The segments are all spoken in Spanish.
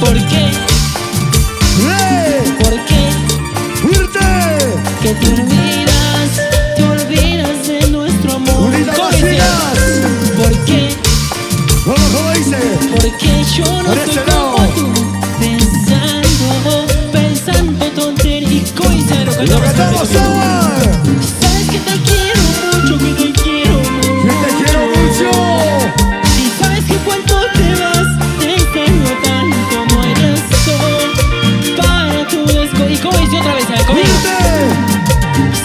¿Por qué? ¿Por qué? Que te olvidas de nuestro amor. ¿Por qué? Porque yo no soy como tú, pensando tonterías. Y lo cantamos. Sabes que te quiero mucho, que te quiero mucho. Y sabes que cuando te vas, te extraño tanto, no hay razón para tu desco. Y como dice otra vez, a ver, conmigo.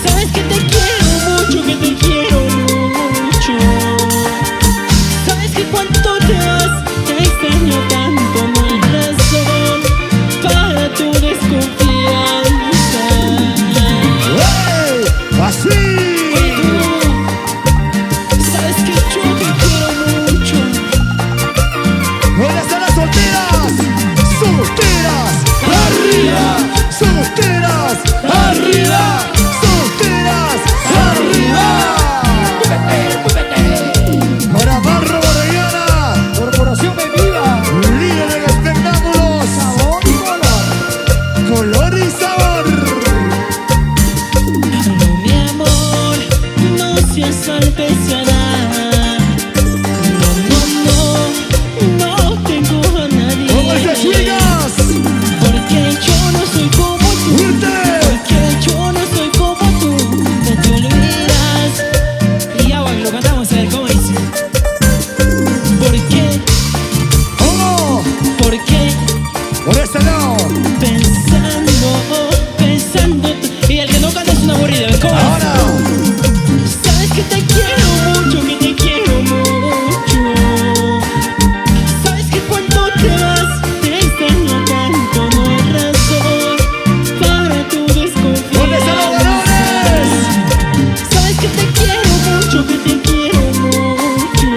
Sabes que te quiero mucho, que te quiero mucho. Sabes que cuando te vas, te extraño tanto, no hay razón para tu desconfianza. Así. Y tú, sabes que yo te quiero mucho. ¿Dónde están las solteras? ¡Solteras! ¡Arriba! ¡Solteras! ¡Arriba! ¡Solteras! ¡Arriba! Para Barro Borellana, Corporación Bebida, líder en espectáculos, sabor y color. color y sabor. No, mi amor, no seas artesanal. No tengo a nadie. ¿Cómo estás, chicas? Porque yo no soy como tú. Porque yo no soy como tú. Te olvidas. Y ya, bueno, lo cantamos a ver cómo dice. ¿Por qué? ¿Cómo? ¿Por qué? Por ese lado. Pensando. Y el que no canta es una aburrida. ¿Ves cómo dice? Ahora. Sabes que te quiero mucho, que te quiero mucho. Sabes que cuando te vas, te extraño tanto, no hay razón para tu desconfianza. ¿Dónde están los varones? Sabes que te quiero mucho, que te quiero mucho.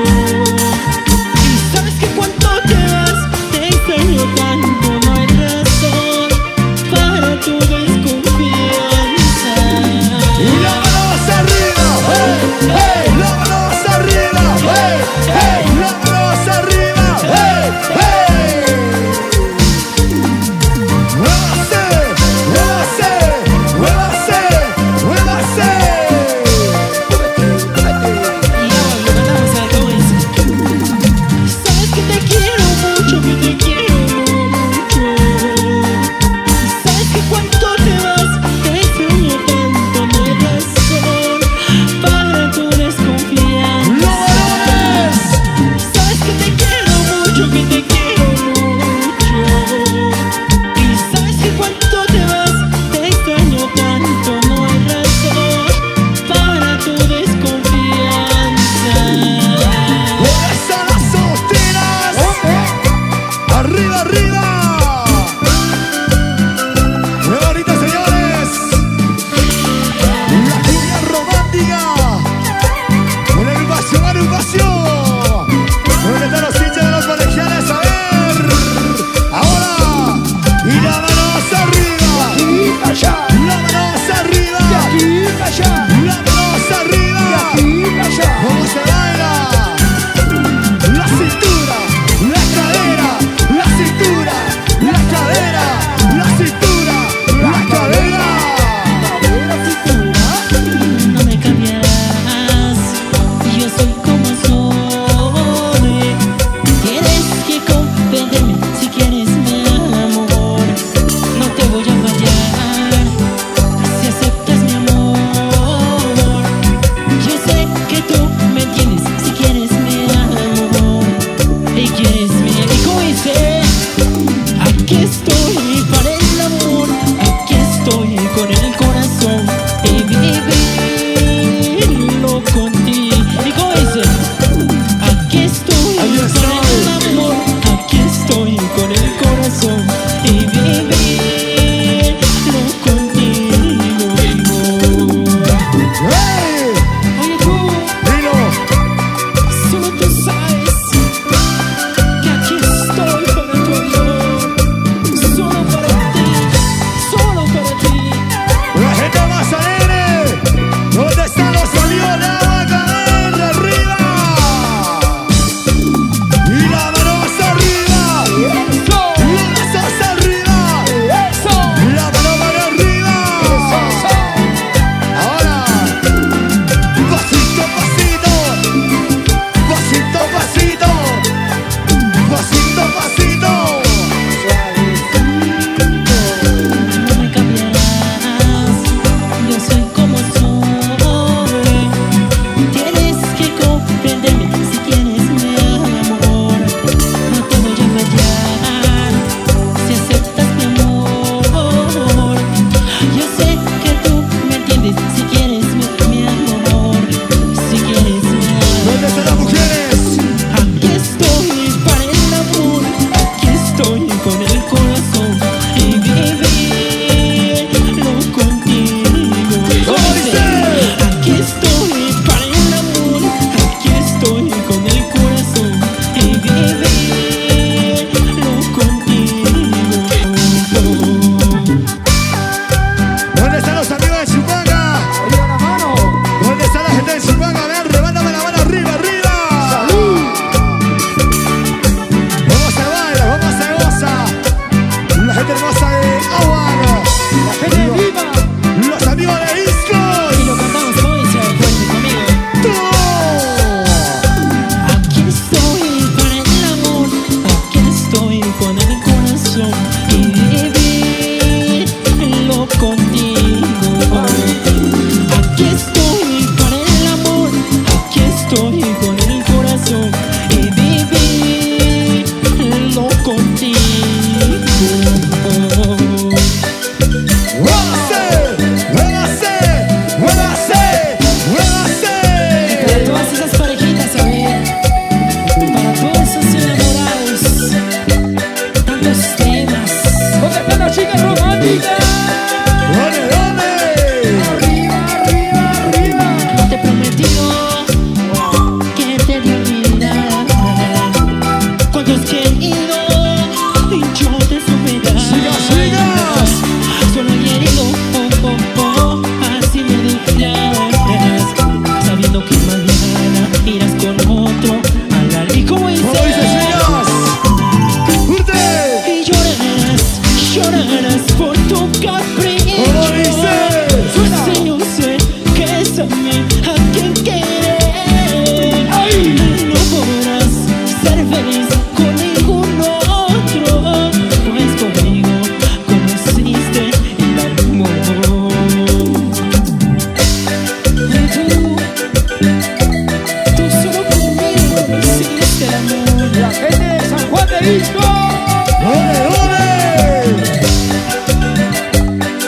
Y sabes que cuando te vas, te extraño tanto, no hay razón para tu desconfianza. Y la manos arriba. ¡Hey! ¡Hey! La manos arriba. ¡Hey! ¡Hey! La manos arriba. ¡Hey! ¡Hey! ¡Muévase! ¡Muévase! ¡Muévase! ¡Muévase! Y ahora lo cantamos a ver cómo dice. Sabes que te quiero mucho, que te quiero mucho. Sabes que cuando te vas, te extraño tanto, no hay razón para tu desconfianza. ¡Los varones! Sabes que te quiero mucho, que te quiero mucho. Y sabes que cuando te vas, te extraño tanto, no hay razón para tu desconfianza. ¿Dónde están las solteras? ¡Arriba, arriba! ¡Qué bonito, señores! La cumbia romántica. Una agrupación. ¿Dónde están los hinchas de los colegiales? A ver. Ahora. Y la manos arriba. Y allá, La manos arriba. y allá, La manos arriba. y allá. ¿Cómo se baila? La cintura, la cadera, la cintura, la cadera, la cintura, la cadera. No me cambiarás, yo soy como soy. Tienes que comprenderme si quieres mi amor. No te voy a fallar si aceptas mi amor. Yo sé que tú me entiendes si quieres mi amor. Y quieres mi amor. Y como dice, aquí estoy para el amor. Aquí estoy con el corazón y vivirlo contigo. Y como dice, aquí estoy con el amor. Aquí estoy con el corazón y vivirlo contigo. ¡Hey! Oye tú, Dilo. solo tú sabes que aquí estoy para tu amor. Solo para ti, solo para ti. La gente más alegre. ¿Dónde están los sonidos de la cadera? Arriba. Y la manos arriba. Eso. tus temas. ¿Dónde están las chicas románticas? ¿Dónde? Arriba, arriba, arriba. Te he prometido que te de olvidar cuántos que he ido y yo te superar. Sigas. Solo he herido, así me dejarás, sabiendo que mañana irás con otro a la ley. ¿Cómo dice? ¿Cómo dice, sigas? ¡Urte! Y llorarás por tu capricho. ¿Cómo dice? Sí, yo sé que es a mí a quien quieres. No podrás ser feliz con ningún otro, pues conmigo conociste el amor. Tú solo conmigo conociste el amor. La gente de San Juan de Disco. ¿Dónde?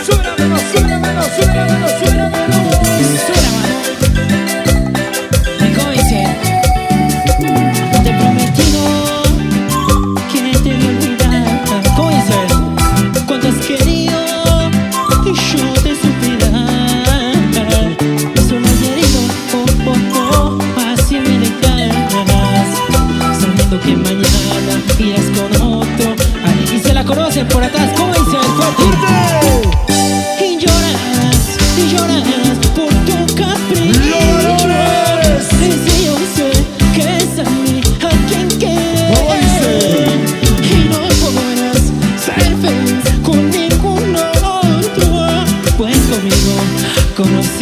Sube la mano, sube la mano, sube la mano, sube la mano. Sube la mano. Y como dice, te he prometido que te voy a olvidar. ¿Cómo dice? Cuando has querido y yo te superar. Solo has herido, así me dejarás, sabiendo que mañana irás con otro. Y se la conocen por atrás. ¿Cómo dice el fuerte? ¡Urte! Y llorarás por tu capricho. ¡Llorarás! Y si yo sé que es a mí a quien ¿Cómo dice? quieres, y no podrás ser feliz con ningún otro, pues conmigo conocí